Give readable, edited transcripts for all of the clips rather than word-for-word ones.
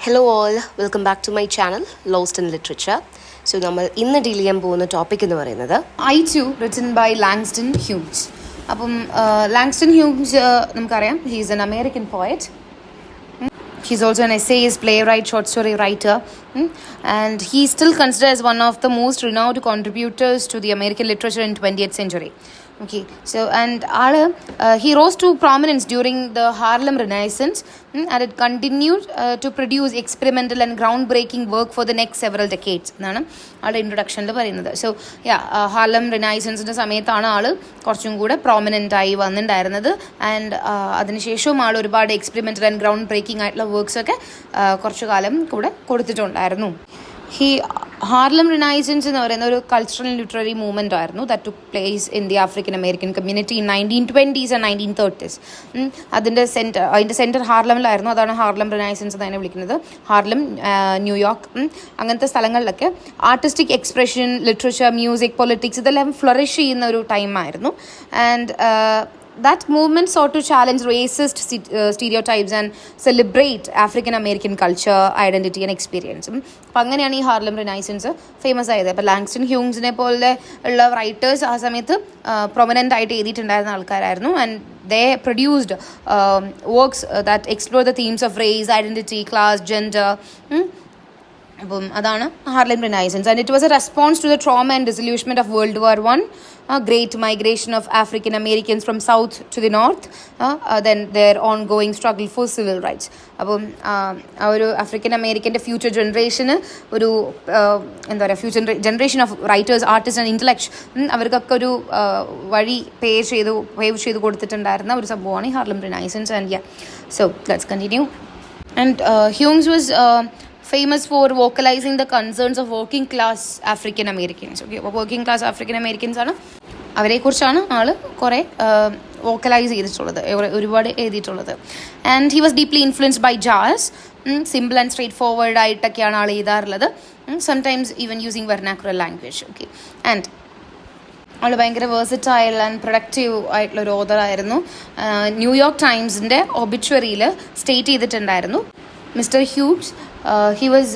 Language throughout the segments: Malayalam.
Hello all, welcome back to my channel, Lost in Literature. So, നമ്മൾ ഇന്ന് ഡീൽ ചെയ്യാൻ പോകുന്ന ടോപ്പിക് എന്ന് പറയുന്നത് I2 written by Langston Hughes. അപ്പം Langston Hughes നമുക്കറിയാം, he's an American poet. He's also an essayist, playwright, short story writer, and he's still considered as one of the most renowned contributors to the American literature in 20th century. Okay, so and he rose to prominence during the Harlem Renaissance, and it continued to produce experimental and groundbreaking work for the next several decades. എന്നാണ് ആളുടെ ഇൻട്രൊഡക്ഷനിൽ പറയുന്നത്. സോ ഹാർലം റിനൈസൻസിൻ്റെ സമയത്താണ് ആൾ കുറച്ചും കൂടെ പ്രോമിനൻ്റ് ആയി വന്നിട്ടുണ്ടായിരുന്നത്. ആൻഡ് അതിനുശേഷവും ആൾ ഒരുപാട് എക്സ്പെരിമെൻ്റൽ ആൻഡ് ഗ്രൗണ്ട് ബ്രേക്കിംഗ് ആയിട്ടുള്ള വർക്ക്സൊക്കെ കുറച്ചു കാലം കൂടെ കൊടുത്തിട്ടുണ്ടായിരുന്നു. ഹാർലം റിനൈസൻസ് എന്ന് പറയുന്ന ഒരു കൾച്ചറൽ ആൻഡ് ലിറ്റററി മൂവ്മെൻ്റ് ആയിരുന്നു that took place in the African American community in 1920s and 1930s. അതിൻ്റെ സെൻറ്റർ ഹാർലമിലായിരുന്നു. അതാണ് ഹാർലം റിനൈസൻസ് എന്ന് തന്നെ വിളിക്കുന്നത്. ഹാർലം, ന്യൂയോർക്ക്, അങ്ങനത്തെ സ്ഥലങ്ങളിലൊക്കെ artistic expression, literature, music, politics ഇതെല്ലാം ഫ്ലറിഷ് ചെയ്യുന്ന ഒരു ടൈമായിരുന്നു. And that movement sought to challenge racist stereotypes and celebrate African American culture, identity and experience. അപ്പം അങ്ങനെയാണ് ഈ ഹാർലം റിനൈസൻസ് ഫേമസ് ആയത്. അപ്പോൾ ലാങ്സ്റ്റൺ ഹ്യൂംസിനെ പോലെ ഉള്ള റൈറ്റേഴ്സ് ആ സമയത്ത് പ്രൊമനൻ്റ് ആയിട്ട് എഴുതിയിട്ടുണ്ടായിരുന്ന ആൾക്കാരായിരുന്നു. And they produced works that explore the themes of race, identity, class, gender. അപ്പം അതാണ് Harlem renaissance. And it was a response to the trauma and disillusionment of world war I, great migration of African Americans from south to the north, then their ongoing struggle for civil rights. അപ്പം ആ ഒരു ആഫ്രിക്കൻ അമേരിക്കൻ്റെ ഫ്യൂച്ചർ ജനറേഷന് ഒരു എന്താ പറയുക, future generation of writers, artist and intellectual അവർക്കൊക്കെ ഒരു വഴി പേവ് ചെയ്ത് കൊടുത്തിട്ടുണ്ടായിരുന്ന ഒരു സംഭവമാണ് ഈ Harlem renaissance. And yeah, so let's continue. And Hume's was famous for vocalizing the concerns of working class African Americans. Okay, working class African Americans ആണ്, അവരെക്കുറിച്ചാണ് ആൾ കുറേ വോക്കലൈസ് ചെയ്തിട്ടുള്ളത്, ഒരുപാട് എഴുതിയിട്ടുള്ളത്. And he was deeply influenced by jazz. Simple and straightforward ആയിട്ടൊക്കെയാണ് ആൾ എഴുതാറുള്ളത്. Sometimes even using vernacular language. Okay, and ആൾ ഭയങ്കര വേഴ്സറ്റൈൽ ആൻഡ് പ്രൊഡക്റ്റീവ് ആയിട്ടുള്ള ഒരു ഓതറായിരുന്നു. ന്യൂയോർക്ക് ടൈംസിൻ്റെ ഒബിച്വറിയിൽ സ്റ്റേറ്റ് ചെയ്തിട്ടുണ്ടായിരുന്നു, Mr. Hughes, he was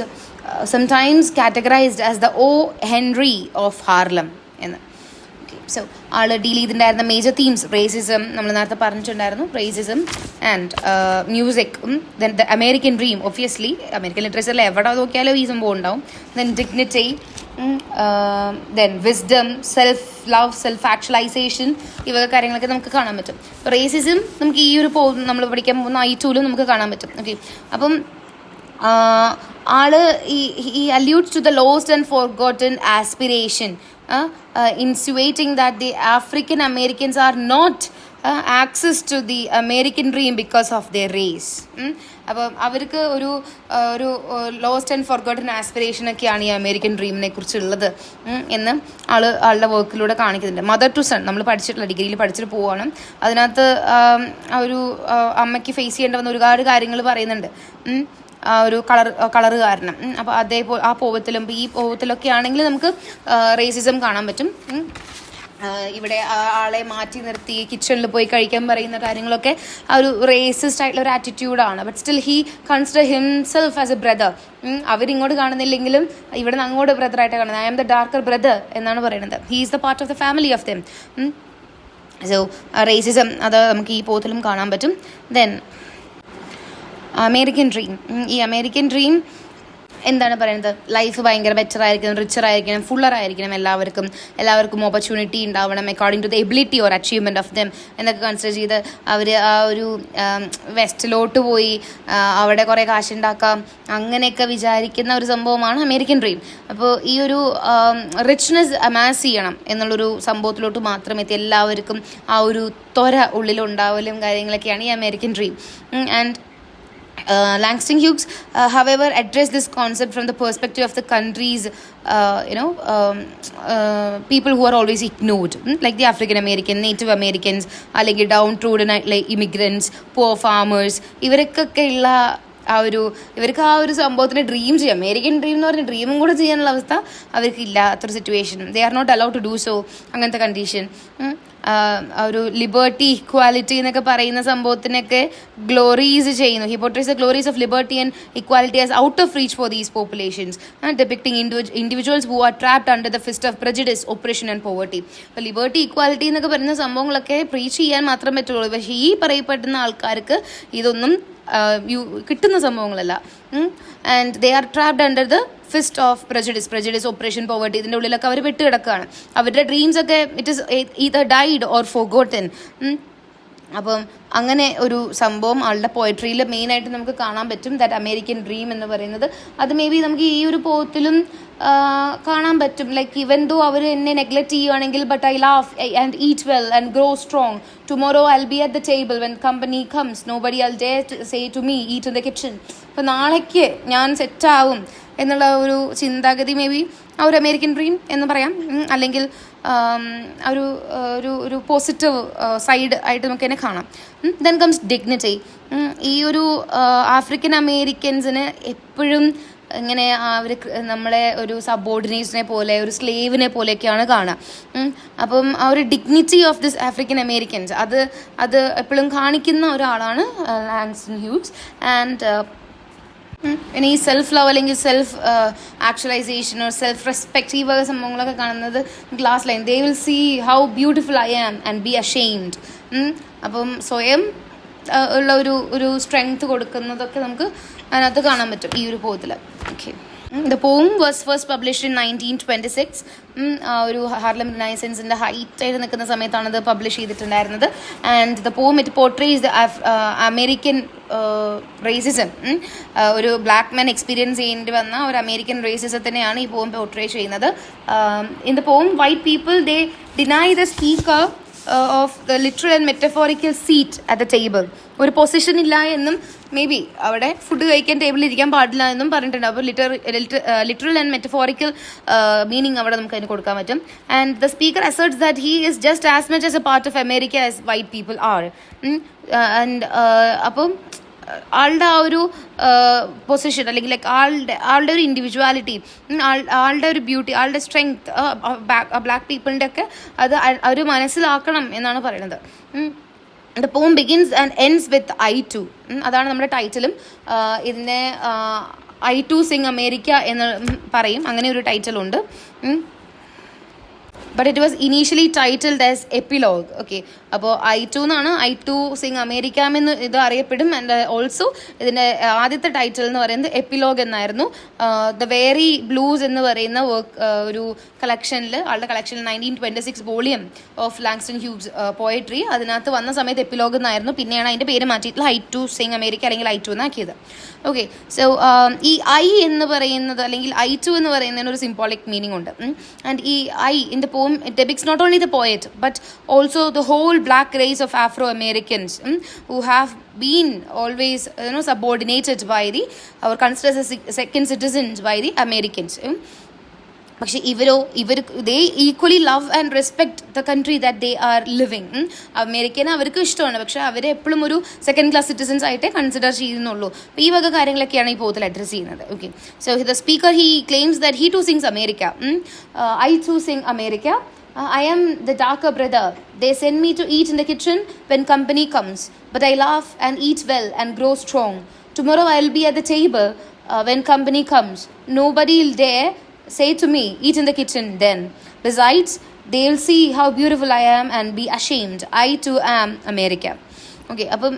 sometimes categorized as the O. Henry of Harlem. Okay, so ആൾ ഡീൽ ചെയ്തിട്ടുണ്ടായിരുന്ന മേജർ തീംസ് റേസിസം, നമ്മൾ നേരത്തെ പറഞ്ഞിട്ടുണ്ടായിരുന്നു, racism and music, then the American dream. Obviously American ലിറ്ററേച്ചറിൽ എവിടെ നോക്കിയാലും ഈ സംഭവം ഉണ്ടാവും. Then dignity, then wisdom, self love, self actualisation, ഇവ കാര്യങ്ങളൊക്കെ നമുക്ക് കാണാൻ പറ്റും. റേസിസം നമുക്ക് ഈ ഒരു നമ്മൾ പഠിക്കാൻ പോകുന്ന I2 നമുക്ക് കാണാൻ പറ്റും. ഓക്കെ, അപ്പം ആള് ഈ alludes to the lost and forgotten aspiration, insinuating that the African Americans are not access to the American dream because of their race. അപ്പം അവർക്ക് ഒരു ലോസ്റ്റ് ആൻഡ് ഫോർഗോട്ടൻ ആസ്പിറേഷൻ ഒക്കെയാണ് ഈ അമേരിക്കൻ ഡ്രീമിനെ കുറിച്ചുള്ളത് എന്ന് ആളുടെ വർക്കിലൂടെ കാണിക്കുന്നുണ്ട്. മദർ ടു സൺ നമ്മൾ പഠിച്ചിട്ടുള്ള, ഡിഗ്രിയിൽ പഠിച്ചിട്ട് പോവാണ്. അതിനകത്ത് ആ ഒരു അമ്മയ്ക്ക് ഫേസ് ചെയ്യേണ്ടി വന്ന ഒരുപാട് കാര്യങ്ങൾ പറയുന്നുണ്ട്, ആ ഒരു കളറ് കാരണം. അപ്പോൾ അതേപോലെ ആ പോവത്തിലും ഈ പോവത്തിലൊക്കെ ആണെങ്കിൽ നമുക്ക് റേസിസം കാണാൻ പറ്റും. ഇവിടെ ആളെ മാറ്റി നിർത്തി കിച്ചണിൽ പോയി കഴിക്കാൻ പറയുന്ന കാര്യങ്ങളൊക്കെ ആ ഒരു റേസിസ്റ്റ് ആയിട്ടുള്ള ഒരു ആറ്റിറ്റ്യൂഡാണ്. But still he consider himself as a brother. അവരിങ്ങോട്ട് കാണുന്നില്ലെങ്കിലും ഇവിടെ നിന്ന് അങ്ങോട്ട് ബ്രദറായിട്ട് കാണുന്നത്. I am the darker brother എന്നാണ് പറയുന്നത്. He is the part of the family of them. So racism അത് നമുക്ക് ഈ പോത്തിലും കാണാൻ പറ്റും. Then American dream. ഈ അമേരിക്കൻ ഡ്രീം എന്താണ് പറയുന്നത്, ലൈഫ് ഭയങ്കര ബെറ്റർ ആയിരിക്കണം, റിച്ചർ ആയിരിക്കണം, ഫുള്ളർ ആയിരിക്കണം, എല്ലാവർക്കും ഓപ്പർച്യൂണിറ്റി ഉണ്ടാവണം according to the ability or achievement of them എന്നൊക്കെ കൺസിഡർ ചെയ്ത് അവർ ആ ഒരു വെസ്റ്റിലോട്ട് പോയി അവിടെ കുറേ കാശുണ്ടാക്കാം അങ്ങനെയൊക്കെ വിചാരിക്കുന്ന ഒരു സംഭവമാണ് അമേരിക്കൻ ഡ്രീം. അപ്പോൾ ഈ ഒരു റിച്ച്നെസ് അമാസ് ചെയ്യണം എന്നുള്ളൊരു സംഭവത്തിലോട്ട് മാത്രം എത്തി എല്ലാവർക്കും ആ ഒരു ത്വര ഉള്ളിലുണ്ടാവലും കാര്യങ്ങളൊക്കെയാണ് ഈ American dream. And Langston Hughes, however, addressed this concept from the perspective of the country's, people who are always ignored, like the African American, Native Americans, അല്ലെങ്കിൽ downtrodden like immigrants, poor farmers. ഇവർക്കൊക്കെ ഉള്ള ഇവർക്ക് ആ ഒരു സംഭവത്തിന് ഡ്രീം ചെയ്യാം. അമേരിക്കൻ ഡ്രീം എന്ന് പറഞ്ഞാൽ ഡ്രീമും കൂടെ ചെയ്യാനുള്ള അവസ്ഥ അവർക്ക് ഇല്ലാത്തൊരു situation. They are not allowed to do so, അങ്ങനത്തെ കണ്ടീഷൻ. ഒരു ലിബർട്ടി ഇക്വാലിറ്റി എന്നൊക്കെ പറയുന്ന സംഭവത്തിനൊക്കെ ഗ്ലോറീസ് ചെയ്യുന്നു. He portrays the glories of liberty and equality as out of reach for these populations, depicting individuals who are trapped under the fist of prejudice, oppression and poverty. അപ്പോൾ ലിബർട്ടി ഇക്വാലിറ്റി എന്നൊക്കെ പറയുന്ന സംഭവങ്ങളൊക്കെ പ്രീച്ച് ചെയ്യാൻ മാത്രം പറ്റുള്ളൂ. പക്ഷേ ഈ പറയപ്പെടുന്ന ആൾക്കാർക്ക് ഇതൊന്നും കിട്ടുന്ന സംഭവങ്ങളല്ല. And they are trapped under the fist of prejudice, oppression, poverty. ഇതിൻ്റെ ഉള്ളിലൊക്കെ അവർ പെട്ട് കിടക്കുകയാണ്. അവരുടെ ഡ്രീംസ് ഒക്കെ it is either died or forgotten. അപ്പം അങ്ങനെ ഒരു സംഭവം ആളുടെ പോയട്രിയിൽ മെയിനായിട്ട് നമുക്ക് കാണാൻ പറ്റും. ദാറ്റ് അമേരിക്കൻ ഡ്രീം എന്ന് പറയുന്നത് അത് മേ ബി നമുക്ക് ഈ ഒരു പോത്തിലും കാണാൻ പറ്റും. ലൈക്ക് ഇവൻ ദോ അവർ എന്നെ നെഗ്ലക്ട് ചെയ്യുകയാണെങ്കിൽ but I laugh and eat well and grow strong. Tomorrow I will be at the table when company comes. Nobody I will dare to say to me eat in the kitchen. അപ്പോൾ നാളേക്ക് ഞാൻ സെറ്റാവും എന്നുള്ള ഒരു ചിന്താഗതി മേ ബി ആ ഒരു അമേരിക്കൻ ഡ്രീം എന്ന് പറയാം. അല്ലെങ്കിൽ ഒരു ഒരു പോസിറ്റീവ് സൈഡ് ആയിട്ട് നമുക്ക് തന്നെ കാണാം. Then comes dignity. ഈ ഒരു ആഫ്രിക്കൻ അമേരിക്കൻസിന് എപ്പോഴും ഇങ്ങനെ അവർ നമ്മളെ ഒരു സബോർഡിനേറ്റ്സിനെ പോലെ ഒരു സ്ലേവിനെ പോലെയൊക്കെയാണ് കാണുക. അപ്പം ആ ഒരു dignity of this African Americans അത് എപ്പോഴും കാണിക്കുന്ന ഒരാളാണ് ലാങ്സ്റ്റൺ ഹ്യൂഗ്സ്. ആൻഡ് പിന്നെ ഈ സെൽഫ് ലവ് അല്ലെങ്കിൽ self actualisation or self respect ഈ വക സംഭവങ്ങളൊക്കെ കാണുന്നത് last line, they will see how beautiful I am and be ashamed. അപ്പം സ്വയം ഉള്ള ഒരു സ്ട്രെങ്ത് കൊടുക്കുന്നതൊക്കെ നമുക്ക് അതിനകത്ത് കാണാൻ പറ്റും ഈ ഒരു പോയത്തിൽ. Okay, The poem was first published in 1926. ഒരു ഹാർലം റിനൈസൻസിൻ്റെ ഹൈറ്റ് ആയിട്ട് നിൽക്കുന്ന സമയത്താണ് ഇത് പബ്ലിഷ് ചെയ്തിട്ടുണ്ടായിരുന്നത്. And the poem it portrays the American racism. ഒരു ബ്ലാക്ക് മാൻ എക്സ്പീരിയൻസ് ചെയ്യേണ്ടി വന്ന ഒരു അമേരിക്കൻ റേസിസത്തിനെയാണ് ഈ പോം പോർട്രേ ചെയ്യുന്നത്. In the poem white people they deny the speaker of the literal and metaphorical seat at the table. ഒരു പൊസിഷൻ ഇല്ല എന്നും മേ ബി അവിടെ ഫുഡ് കഴിക്കാൻ ടേബിളിൽ ഇരിക്കാൻ പാടില്ല എന്നും പറഞ്ഞിട്ടുണ്ട്. അപ്പോൾ ലിറ്ററൽ ആൻഡ് മെറ്റഫോറിക്കൽ മീനിങ് അവിടെ നമുക്ക് അതിന് കൊടുക്കാൻ പറ്റും. And the speaker asserts that he is just as much as A part of America as white people are. And അപ്പം ആളുടെ ആ ഒരു പൊസിഷൻ അല്ലെങ്കിൽ ലൈക്ക് ആളുടെ ഒരു ഇൻഡിവിജ്വാലിറ്റി, ആളുടെ ഒരു ബ്യൂട്ടി, ആളുടെ സ്ട്രെങ്ത് ബ്ലാക്ക് പീപ്പിളിൻ്റെ ഒക്കെ അത് അവർ മനസ്സിലാക്കണം എന്നാണ് പറയുന്നത്. The poem begins and ends with I too. അതാണ് നമ്മുടെ ടൈറ്റിലും. ഇതിനെ I too sing America എന്ന് പറയും, അങ്ങനെ ഒരു ടൈറ്റിലുണ്ട്. But it was initially titled as Epilogue. Okay, അപ്പോൾ I too എന്നാണ് I too sing America എന്ന് ഇത് അറിയപ്പെടും. ആൻഡ് ഓൾസോ ഇതിൻ്റെ ആദ്യത്തെ ടൈറ്റിൽ എന്ന് പറയുന്നത് എപ്പിലോഗ് എന്നായിരുന്നു. ദ വെരി ബ്ലൂസ് എന്ന് പറയുന്ന ഒരു കളക്ഷനിൽ, ആളുടെ കളക്ഷനിൽ 1926 volume of Langston Hughes poetry, അതിനകത്ത് വന്ന സമയത്ത് എപ്പിലോഗ് എന്നായിരുന്നു. പിന്നെയാണ് അതിൻ്റെ പേര് മാറ്റിയിട്ടുള്ള I too sing America അല്ലെങ്കിൽ I too എന്നാക്കിയത്. ഓക്കെ, സോ ഈ I എന്ന് പറയുന്നത് അല്ലെങ്കിൽ I too എന്ന് പറയുന്നതിന് ഒരു സിംബോളിക് മീനിങ് ഉണ്ട്. ആൻഡ് ഈ I in the poem it depicts not only the poet but also the whole black race of Afro-Americans who have been always subordinated by or considered as second citizens by the Americans. പക്ഷെ ദേ equally love and respect the country that they are living. അമേരിക്കനെ അവർക്ക് ഇഷ്ടമാണ്, പക്ഷെ അവരെ എപ്പോഴും ഒരു സെക്കൻഡ് ക്ലാസ് സിറ്റിസൻസ് ആയിട്ടേ കൺസിഡർ ചെയ്യുന്നുള്ളൂ. അപ്പോൾ ഈ വക കാര്യങ്ങളൊക്കെയാണ് ഈ പോത്തിൽ അഡ്രസ് ചെയ്യുന്നത്. Okay, so the speaker he claims that he too sings America. I too sing America. I am the darker brother. They send me to eat in the kitchen when company comes, but I laugh and eat well and grow strong. Tomorrow I will be at the table when company comes. Nobody will dare say to me, eat in the kitchen then. Besides, they will see how beautiful I am and be ashamed. I too am America. Okay, അപ്പം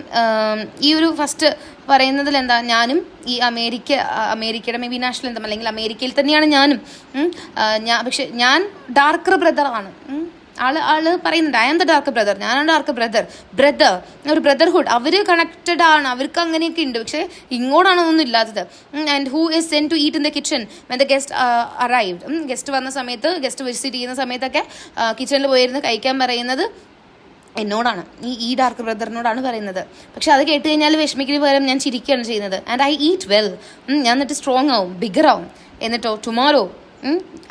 ഈ ഒരു ഫസ്റ്റ് പറയുന്നതിൽ എന്താ, ഞാനും ഈ അമേരിക്കയുടെ മേ ബി നാഷണൽ എന്തം അല്ലെങ്കിൽ അമേരിക്കയിൽ തന്നെയാണ് ഞാനും. പക്ഷെ ഞാൻ ഡാർക്കർ ബ്രദറാണ്. ആള് പറയുന്നുണ്ട്, I am the dark brother, ഞാനാണ് ഡാർക്ക് ബ്രദർ. ഒരു ബ്രദർഹുഡ്, അവർ കണക്റ്റഡ് ആണ്, അവർക്ക് അങ്ങനെയൊക്കെ ഉണ്ട്. പക്ഷേ ഇങ്ങോട്ടാണ് ഒന്നും ഇല്ലാത്തത്. And who is send to eat in the kitchen when the guest arrived. Guest വന്ന സമയത്ത്, ഗസ്റ്റ് വിസിറ്റ് ചെയ്യുന്ന സമയത്തൊക്കെ കിച്ചണിൽ പോയിരുന്ന് കഴിക്കാൻ പറയുന്നത് എന്നോടാണ്, ഈ ഡാർക്ക് ബ്രദറിനോടാണ് പറയുന്നത്. പക്ഷെ അത് കേട്ട് കഴിഞ്ഞാൽ വിഷമിക്കുന്ന പകരം ഞാൻ ചിരിക്കുകയാണ് ചെയ്യുന്നത്. ആൻഡ് ഐ ഈറ്റ് വെൽ, ഞാൻ എന്നിട്ട് സ്ട്രോങ് ആവും, ബിഗർ ആവും. എന്നിട്ടോ tomorrow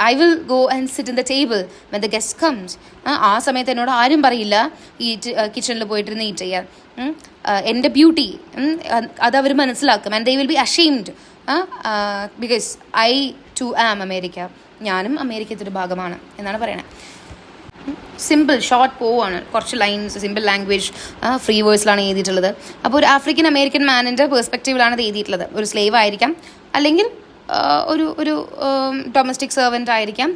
I will go and sit in the table when the guest comes. ആ സമയത്ത് എന്നോട് ആരും പറയില്ല കിച്ചണിൽ പോയിട്ടിരുന്ന് ഈറ്റ് ചെയ്യാൻ. എൻ്റെ ബ്യൂട്ടി അതവർ മനസ്സിലാക്കും. And they will be ashamed because I too am America. ഞാനും അമേരിക്കയുടെ ഒരു ഭാഗമാണ് എന്നാണ് പറയണത്. സിമ്പിൾ ഷോർട്ട് പോവാണ്, കുറച്ച് ലൈൻസ്, സിമ്പിൾ ലാംഗ്വേജ്, ഫ്രീ വേഴ്സിലാണ് എഴുതിയിട്ടുള്ളത്. അപ്പോൾ ഒരു ആഫ്രിക്കൻ അമേരിക്കൻ മാനിൻ്റെ പെർസ്പെക്റ്റീവിലാണ് ഇത് എഴുതിയിട്ടുള്ളത്. ഒരു സ്ലേവ് ആയിരിക്കാം, അല്ലെങ്കിൽ ഒരു ഡൊമസ്റ്റിക് സെർവൻ്റ് ആയിരിക്കാം.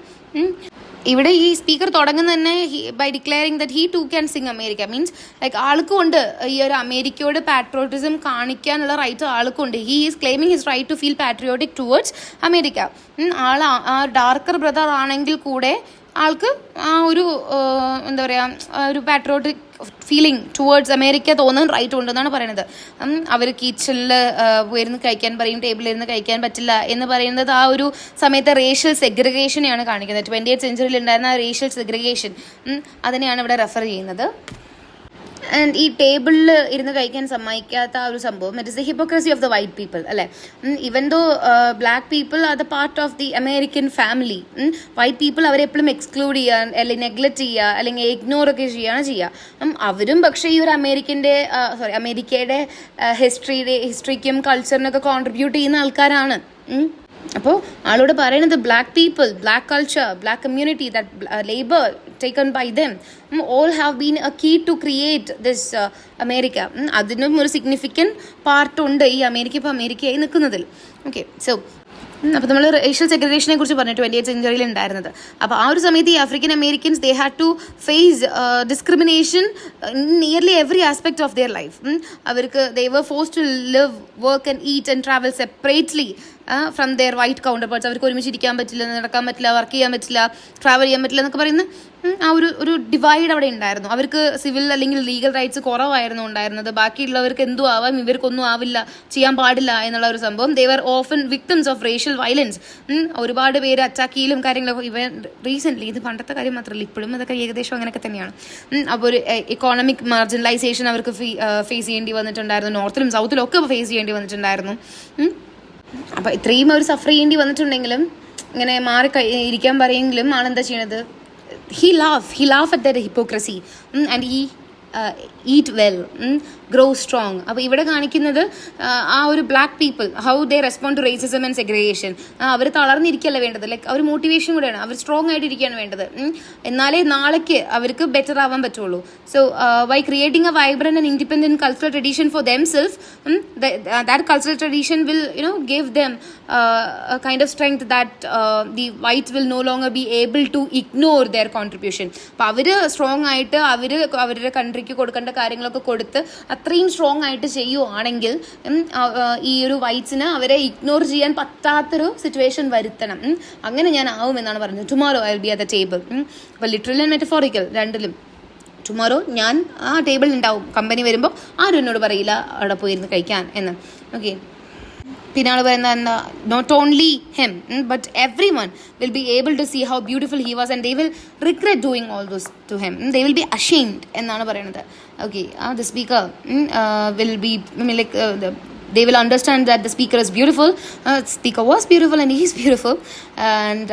ഇവിടെ ഈ സ്പീക്കർ തുടങ്ങുന്നത് തന്നെ by declaring that he too can sing America. Means like ആൾക്കുണ്ട് ഈ ഒരു അമേരിക്കയോട് പാട്രിയോട്ടിസം കാണിക്കാനുള്ള റൈറ്റ് ആൾക്കുണ്ട്. He is claiming his right to feel patriotic towards America. ആ ഡാർക്കർ ബ്രദർ ആണെങ്കിൽ കൂടെ ആൾക്ക് ആ ഒരു എന്താ പറയുക, ഒരു പാട്രിയോട്ടിക് ഫീലിംഗ് ടുവേർഡ്സ് അമേരിക്ക തോന്നാൻ റൈറ്റ് ഉണ്ടെന്നാണ് പറയുന്നത്. അവർ കിച്ചണിൽ ഇരുന്ന് കഴിക്കാൻ പറയും, ടേബിളിൽ കഴിക്കാൻ പറ്റില്ല എന്ന് പറയുന്നത് ആ ഒരു സമയത്ത് റേഷ്യൽ സെഗ്രിഗേഷനെയാണ് കാണിക്കുന്നത്. 20th സെഞ്ച്വറിയിൽ ഉണ്ടായിരുന്ന റേഷ്യൽ സെഗ്രിഗേഷൻ, അതിനെയാണ് ഇവിടെ റെഫർ ചെയ്യുന്നത്. ആൻഡ് ഈ ടേബിളിൽ ഇരുന്ന് കഴിക്കാൻ സമ്മതിക്കാത്ത ആ ഒരു സംഭവം, it is the hypocrisy of the white people അല്ലേ. Even though black people are the part of the American family, white people അവരെ എപ്പോഴും എക്സ്ക്ലൂഡ് ചെയ്യുക, അല്ലെങ്കിൽ നെഗ്ലക്റ്റ് ചെയ്യുക, അല്ലെങ്കിൽ ഇഗ്നോർ ഒക്കെ ചെയ്യുകയാണ്. അവരും പക്ഷേ ഈ ഒരു അമേരിക്കയുടെ ഹിസ്റ്ററിക്കും കൾച്ചറിനൊക്കെ കോൺട്രിബ്യൂട്ട് ചെയ്യുന്ന ആൾക്കാരാണ്. അപ്പോൾ ആളോട് പറയുന്നത് black people, black culture, black community, that labour taken by them all have been a key to create this America. അതിനും ഒരു സിഗ്നിഫിക്കൻറ്റ് പാർട്ടുണ്ട് ഈ അമേരിക്കയായി നിൽക്കുന്നതിൽ. ഓക്കെ, സോ അപ്പോൾ നമ്മൾ റേഷ്യൽ സെഗ്രിഗേഷനെ കുറിച്ച് പറഞ്ഞു 20th സെഞ്ച്വറിയിൽ ഉണ്ടായിരുന്നത്. അപ്പോൾ ആ ഒരു സമയത്ത് ഈ African Americans they had to face discrimination in nearly every aspect of their life. അവർക്ക് they were forced to live, work and eat and travel separately from their white counterparts. അവർക്ക് ഒരുമിച്ച് ഇരിക്കാൻ പറ്റില്ല, നടക്കാൻ പറ്റില്ല, വർക്ക് ചെയ്യാൻ പറ്റില്ല, ട്രാവൽ ചെയ്യാൻ പറ്റില്ല എന്നൊക്കെ പറയുന്ന ആ ഒരു ഡിവൈഡ് അവിടെ ഉണ്ടായിരുന്നു. അവർക്ക് സിവിൽ അല്ലെങ്കിൽ ലീഗൽ റൈറ്റ്സ് കുറവായിരുന്നു ഉണ്ടായിരുന്നത്. ബാക്കിയുള്ളവർക്ക് എന്തും ആവാം, ഇവർക്കൊന്നും ആവില്ല, ചെയ്യാൻ പാടില്ല എന്നുള്ള ഒരു സംഭവം. They were often victims of racial violence. ഒരുപാട് പേര് അറ്റാക്കിയിലും കാര്യങ്ങളൊക്കെ. ഇവൻ റീസെൻ്റ്ലി, ഇത് പണ്ടത്തെ കാര്യം മാത്രമല്ല, ഇപ്പോഴും അതൊക്കെ ഏകദേശം അങ്ങനെയൊക്കെ തന്നെയാണ്. അപ്പോൾ ഒരു ഇക്കോണമിക് മാർജിനലൈസേഷൻ അവർക്ക് ഫേസ് ചെയ്യേണ്ടി വന്നിട്ടുണ്ടായിരുന്നു. നോർത്തിലും സൗത്തിലും ഒക്കെ ഫേസ് ചെയ്യേണ്ടി വന്നിട്ടുണ്ടായിരുന്നു. അപ്പോൾ ഇത്രയും അവർ സഫർ ചെയ്യേണ്ടി വന്നിട്ടുണ്ടെങ്കിലും, ഇങ്ങനെ ഇരിക്കാൻ പറയെങ്കിലും ആളെന്താ ചെയ്യണത്? He laugh at that hypocrisy and he eat well, grow strong. അപ്പോൾ ഇവിടെ കാണിക്കുന്നത് ആ ഒരു black people how they respond to racism and segregation. അവർ തളർന്നിരിക്കുകയല്ല വേണ്ടത്, ലൈക്ക് അവർ മോട്ടിവേഷൻ കൂടെയാണ്, അവർ സ്ട്രോങ് ആയിട്ടിരിക്കുകയാണ് വേണ്ടത്. എന്നാലേ നാളേക്ക് അവർക്ക് ബെറ്റർ ആവാൻ പറ്റുള്ളൂ. So by creating a vibrant and independent cultural tradition for themself, that cultural tradition will give them a kind of strength that the whites will no longer be able to ignore their contribution. അപ്പോൾ അവർ സ്ട്രോങ് ആയിട്ട് അവരുടെ കൺട്രിക്ക് കൊടുക്കേണ്ട കാര്യങ്ങളൊക്കെ കൊടുത്ത് അത്രയും സ്ട്രോങ് ആയിട്ട് ചെയ്യുവാണെങ്കിൽ ഈ ഒരു വൈറ്റ്സിന് അവരെ ഇഗ്നോർ ചെയ്യാൻ പറ്റാത്തൊരു സിറ്റുവേഷൻ വരുത്തണം. അങ്ങനെ ഞാൻ ആവുമെന്നാണ് പറഞ്ഞത്. Tomorrow I will be at the table. അപ്പോൾ ലിറ്ററൽ ആൻഡ് മെറ്റഫോറിക്കൽ രണ്ടിലും ടുമോറോ ഞാൻ ആ ടേബിളിൽ ഉണ്ടാവും. കമ്പനി വരുമ്പോൾ ആരും എന്നോട് പറയില്ല അവിടെ പോയിരുന്ന് കഴിക്കാൻ എന്ന്. ഓക്കെ, പിന്നെ ആൾ പറയുന്നത് എന്താ, not only him but everyone will be able to see how beautiful he was and they will regret doing all those to him. They will be ashamed എന്നാണ് പറയുന്നത്. Okay, the speaker will be like they will understand that the speaker is beautiful. Speaker was beautiful and he is beautiful. And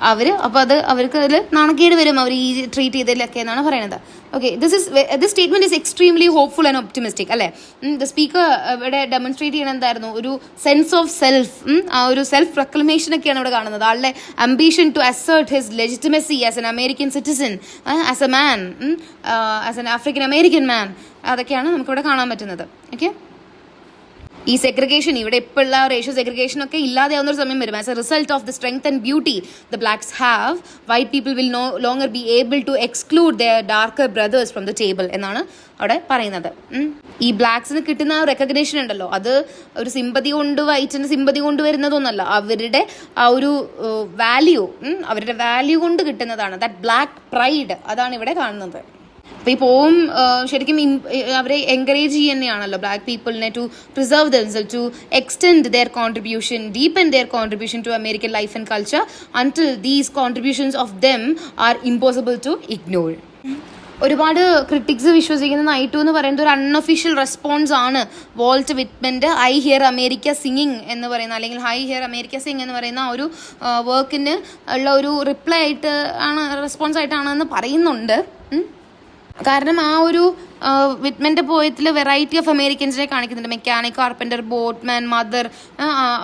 അപ്പോൾ അവർക്ക് അതിൽ നാണക്കേട് വരും അവർ ഈ ട്രീറ്റ് ചെയ്തതിലൊക്കെ എന്നാണ് പറയുന്നത്. Okay, this statement is extremely hopeful and optimistic അല്ലേ. ദ സ്പീക്കർ ഇവിടെ ഡെമോൺസ്ട്രേറ്റ് ചെയ്യണത് എന്തായിരുന്നു? ഒരു സെൻസ് ഓഫ് സെൽഫ്, ആ ഒരു സെൽഫ് പ്രൊക്ലമേഷൻ ഒക്കെയാണ് ഇവിടെ കാണുന്നത്. ആളുടെ ambition to assert his legitimacy as an American citizen, as a man, as an African American man, അതൊക്കെയാണ് നമുക്കിവിടെ കാണാൻ പറ്റുന്നത്. ഓക്കെ, ഈ സെഗ്രിഗേഷൻ ഇവിടെ ഇപ്പോഴുള്ള റേഷ്യൽ സെഗ്രിഗേഷനൊക്കെ ഇല്ലാതെയാവുന്നൊരു സമയം വരും. As a result of the strength and beauty the blacks have, white people will no longer be able to exclude their darker brothers from the table എന്നാണ് അവിടെ പറയുന്നത്. ഈ ബ്ലാക്സിന് കിട്ടുന്ന റെക്കഗ്നേഷൻ ഉണ്ടല്ലോ, അത് ഒരു സിമ്പതി കൊണ്ട്, വൈറ്റിന് സിമ്പതി കൊണ്ട് വരുന്നതൊന്നല്ല, അവരുടെ ആ ഒരു വാല്യൂ, അവരുടെ വാല്യൂ കൊണ്ട് കിട്ടുന്നതാണ്. ദാറ്റ് ബ്ലാക്ക് പ്രൈഡ്, അതാണ് ഇവിടെ കാണുന്നത്. അപ്പോൾ ഈ പോം ശരിക്കും അവരെ എൻകറേജ് ചെയ്യുന്നതാണല്ലോ ബ്ലാക്ക് പീപ്പിളിനെ to preserve themselves, to extend their contribution, deepen their contribution to American life and culture until these contributions of them are impossible to ignore. ഒരുപാട് ക്രിട്ടിക്സ് വിശ്വസിക്കുന്ന നൈറ്റു എന്ന് പറയുന്നത് ഒരു അൺഒഫീഷ്യൽ റെസ്പോൺസ് ആണ് വോൾട്ട് വിറ്റ്മൻ്റെ ഐ ഹിയർ അമേരിക്ക സിംഗിങ് എന്ന് പറയുന്ന, അല്ലെങ്കിൽ ഹൈ ഹിയർ അമേരിക്ക സിംഗ് എന്ന് പറയുന്ന ഒരു വർക്കിന് ഉള്ള ഒരു റിപ്ലൈ ആയിട്ട് ആണ്, റെസ്പോൺസ് ആയിട്ടാണെന്ന് പറയുന്നുണ്ട്. കാരണം ആ ഒരു വിറ്റ്മൻ്റെ പോയത്തിൽ വെറൈറ്റി ഓഫ് അമേരിക്കൻസിനെ കാണിക്കുന്നുണ്ട്. മെക്കാനിക്, കാർപ്പൻ്റർ, ബോട്ട്മാൻ, മദർ,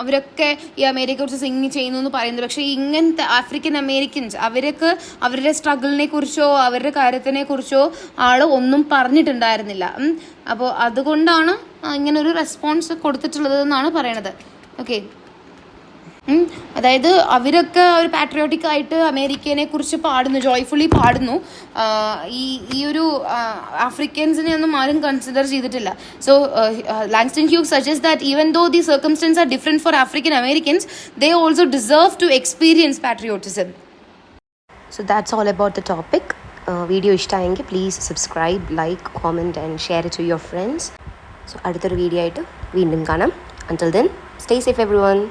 അവരൊക്കെ ഈ അമേരിക്കയെ കുറിച്ച് സിംഗ് ചെയ്യുന്നു എന്ന് പറയുന്നത്. പക്ഷേ ഇങ്ങനത്തെ ആഫ്രിക്കൻ അമേരിക്കൻസ് അവർക്ക് അവരുടെ സ്ട്രഗിളിനെ കുറിച്ചോ അവരുടെ കാര്യത്തിനെ കുറിച്ചോ ആൾ ഒന്നും പറഞ്ഞിട്ടുണ്ടായിരുന്നില്ല. അപ്പോൾ അതുകൊണ്ടാണ് ഇങ്ങനൊരു റെസ്പോൺസ് കൊടുത്തിട്ടുള്ളത് എന്നാണ് പറയണത്. ഓക്കെ, അതായത് അവരൊക്കെ ഒരു പാട്രിയോട്ടിക് ആയിട്ട് അമേരിക്കനെ കുറിച്ച് പാടുന്നു, ജോയ്ഫുള്ളി പാടുന്നു. ഈ ഒരു ആഫ്രിക്കൻസിനെ ഒന്നും ആരും കൺസിഡർ ചെയ്തിട്ടില്ല. So Langston Hughes suggest that even though the circumstances are different for African Americans, they also deserve to experience patriotism. So that's all about the topic. Video ഇഷ്ടമായെങ്കിൽ please subscribe, like, comment and share it to your friends. So അടുത്തൊരു വീഡിയോ ആയിട്ട് വീണ്ടും കാണാം. Until then, stay safe everyone.